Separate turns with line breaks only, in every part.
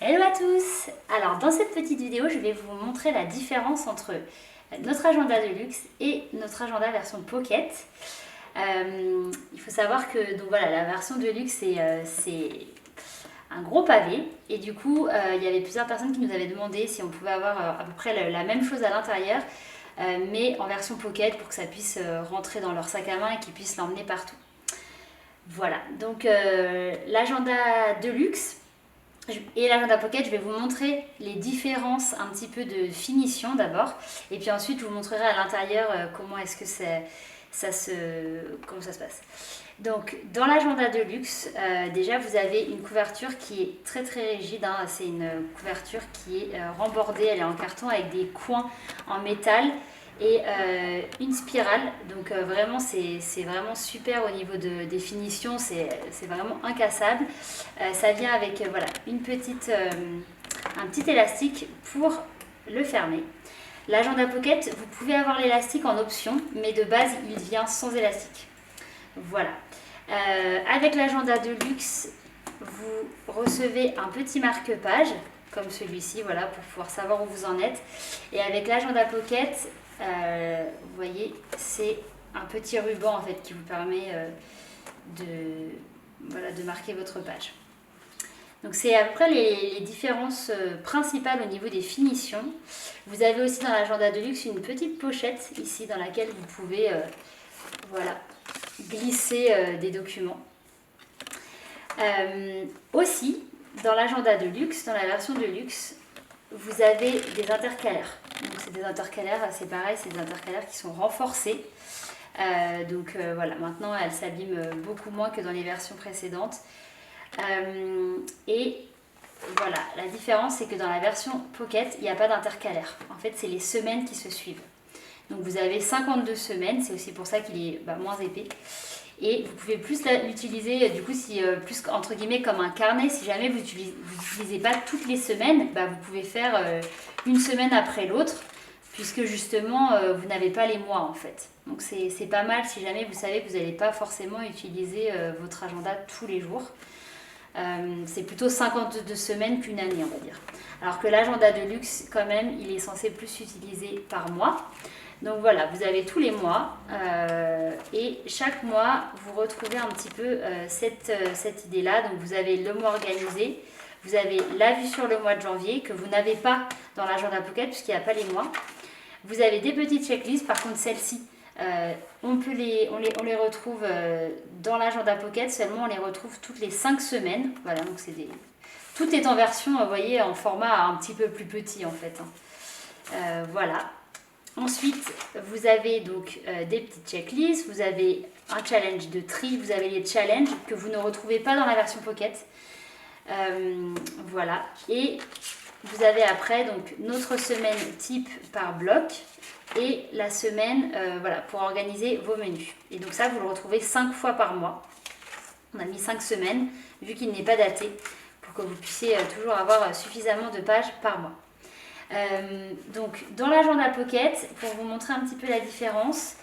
Hello à tous! Alors dans cette petite vidéo, je vais vous montrer la différence entre notre agenda de luxe et notre agenda version pocket. Il faut savoir que donc voilà, la version de luxe c'est un gros pavé et du coup il y avait plusieurs personnes qui nous avaient demandé si on pouvait avoir à peu près la même chose à l'intérieur mais en version pocket pour que ça puisse rentrer dans leur sac à main et qu'ils puissent l'emmener partout. Voilà, donc l'agenda de luxe et l'agenda pocket, je vais vous montrer les différences un petit peu de finition d'abord, et puis ensuite je vous montrerai à l'intérieur comment est-ce que comment ça se passe. Donc dans l'agenda de luxe, déjà vous avez une couverture qui est très très rigide, hein. C'est une couverture qui est rembordée, elle est en carton avec des coins en métal et une spirale, donc vraiment c'est vraiment super au niveau de définition, c'est vraiment incassable. Ça vient avec voilà, un petit élastique pour le fermer. L'agenda pocket, vous pouvez avoir l'élastique en option, mais de base il vient sans élastique. Voilà. Avec l'agenda de luxe, vous recevez un petit marque-page comme celui-ci, voilà, pour pouvoir savoir où vous en êtes. Et avec l'agenda pocket, vous voyez, c'est un petit ruban en fait qui vous permet de marquer votre page. Donc c'est à peu près les différences principales au niveau des finitions. Vous avez aussi dans l'agenda de luxe une petite pochette ici dans laquelle vous pouvez voilà, glisser des documents. Aussi, dans l'agenda de luxe, dans la version de luxe, vous avez des intercalaires. Donc c'est des intercalaires, c'est pareil, c'est des intercalaires qui sont renforcés. Voilà, maintenant elles s'abîment beaucoup moins que dans les versions précédentes. Et voilà, la différence c'est que dans la version Pocket, il n'y a pas d'intercalaire. En fait, c'est les semaines qui se suivent. Donc vous avez 52 semaines, c'est aussi pour ça qu'il est moins épais. Et vous pouvez plus l'utiliser, du coup, plus entre guillemets comme un carnet. Si jamais vous n'utilisez pas toutes les semaines, vous pouvez faire une semaine après l'autre, puisque justement, vous n'avez pas les mois en fait. Donc c'est pas mal si jamais vous savez que vous n'allez pas forcément utiliser votre agenda tous les jours. C'est plutôt 52 semaines qu'une année, on va dire. Alors que l'agenda de luxe, quand même, il est censé plus s'utiliser par mois. Donc voilà, vous avez tous les mois et chaque mois, vous retrouvez un petit peu cette idée-là. Donc vous avez le mois organisé, vous avez la vue sur le mois de janvier que vous n'avez pas dans l'agenda pocket puisqu'il n'y a pas les mois. Vous avez des petites checklists, par contre celles-ci, on les retrouve dans l'agenda pocket, seulement on les retrouve toutes les 5 semaines. Voilà, donc tout est en version, vous voyez, en format un petit peu plus petit en fait. Voilà. Ensuite, vous avez donc des petites checklists, vous avez un challenge de tri, vous avez les challenges que vous ne retrouvez pas dans la version Pocket. Voilà. Et vous avez après donc notre semaine type par bloc et la semaine voilà, pour organiser vos menus. Et donc ça, vous le retrouvez 5 fois par mois. On a mis 5 semaines, vu qu'il n'est pas daté, pour que vous puissiez toujours avoir suffisamment de pages par mois. Donc dans l'agenda Pocket, pour vous montrer un petit peu la différence,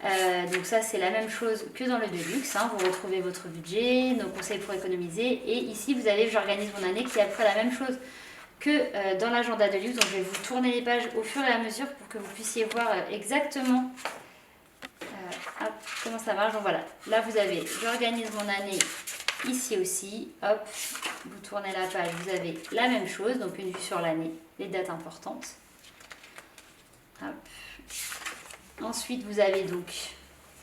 donc ça c'est la même chose que dans le Deluxe, hein, vous retrouvez votre budget, nos conseils pour économiser, et ici vous avez j'organise mon année qui est à peu près la même chose que dans l'agenda Deluxe. Donc je vais vous tourner les pages au fur et à mesure pour que vous puissiez voir exactement comment ça marche. Donc voilà, là vous avez j'organise mon année. Ici aussi, hop, vous tournez la page, vous avez la même chose, donc une vue sur l'année, les dates importantes. Hop. Ensuite, vous avez donc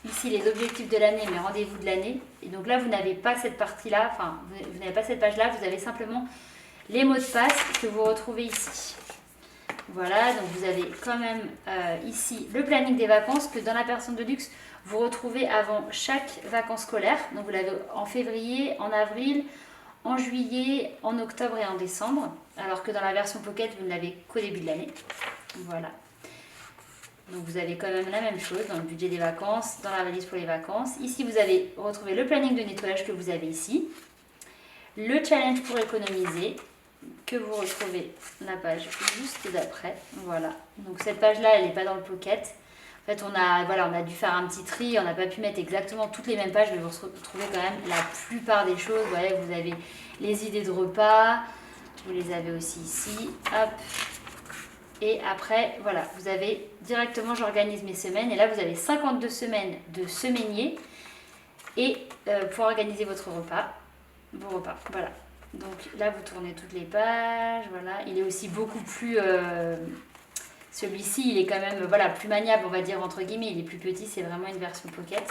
ici les objectifs de l'année, mes rendez-vous de l'année. Et donc là, vous n'avez pas cette partie-là, enfin, vous n'avez pas cette page-là, vous avez simplement les mots de passe que vous retrouvez ici. Voilà, donc vous avez quand même ici le planning des vacances que dans la version de luxe, vous retrouvez avant chaque vacances scolaires. Donc vous l'avez en février, en avril, en juillet, en octobre et en décembre. Alors que dans la version Pocket, vous ne l'avez qu'au début de l'année. Voilà. Donc vous avez quand même la même chose dans le budget des vacances, dans la valise pour les vacances. Ici, vous avez retrouvé le planning de nettoyage que vous avez ici. Le challenge pour économiser, que vous retrouvez la page juste d'après. Voilà. Donc cette page-là, elle n'est pas dans le Pocket. En fait, on a dû faire un petit tri. On n'a pas pu mettre exactement toutes les mêmes pages, mais vous retrouvez quand même la plupart des choses. Ouais, vous avez les idées de repas, Vous les avez aussi ici, hop. Et après, voilà, vous avez directement, j'organise mes semaines. Et là, vous avez 52 semaines de semainier. Et pour organiser votre repas, vos repas, voilà. Donc là, vous tournez toutes les pages, voilà. Il est aussi beaucoup plus... celui-ci, il est quand même, voilà, plus maniable, on va dire, entre guillemets. Il est plus petit, c'est vraiment une version pocket.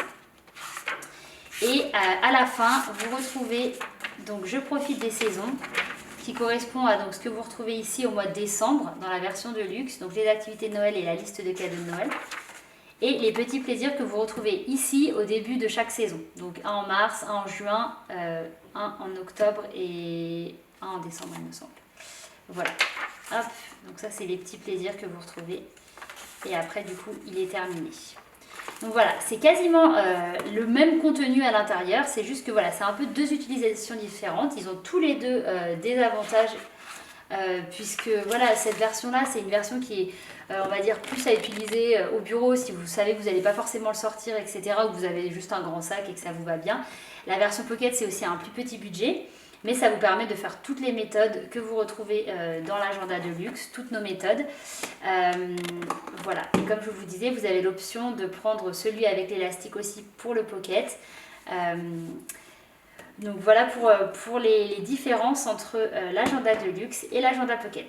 Et à la fin, vous retrouvez, donc je profite des saisons, qui correspond à donc, ce que vous retrouvez ici au mois de décembre, dans la version de luxe, donc les activités de Noël et la liste de cadeaux de Noël. Et les petits plaisirs que vous retrouvez ici au début de chaque saison. Donc un en mars, un en juin, un en octobre et un en décembre, il me semble. Voilà. Hop. Donc ça, c'est les petits plaisirs que vous retrouvez. Et après, du coup, il est terminé. Donc voilà, c'est quasiment le même contenu à l'intérieur. C'est juste que voilà, c'est un peu deux utilisations différentes. Ils ont tous les deux des avantages. Puisque voilà, cette version-là, c'est une version qui est, on va dire, plus à utiliser au bureau si vous savez que vous n'allez pas forcément le sortir, etc. Ou que vous avez juste un grand sac et que ça vous va bien. La version Pocket, c'est aussi un plus petit budget. Mais ça vous permet de faire toutes les méthodes que vous retrouvez dans l'agenda de luxe, toutes nos méthodes. Voilà, et comme je vous disais, vous avez l'option de prendre celui avec l'élastique aussi pour le pocket. Donc voilà pour les différences entre l'agenda de luxe et l'agenda pocket.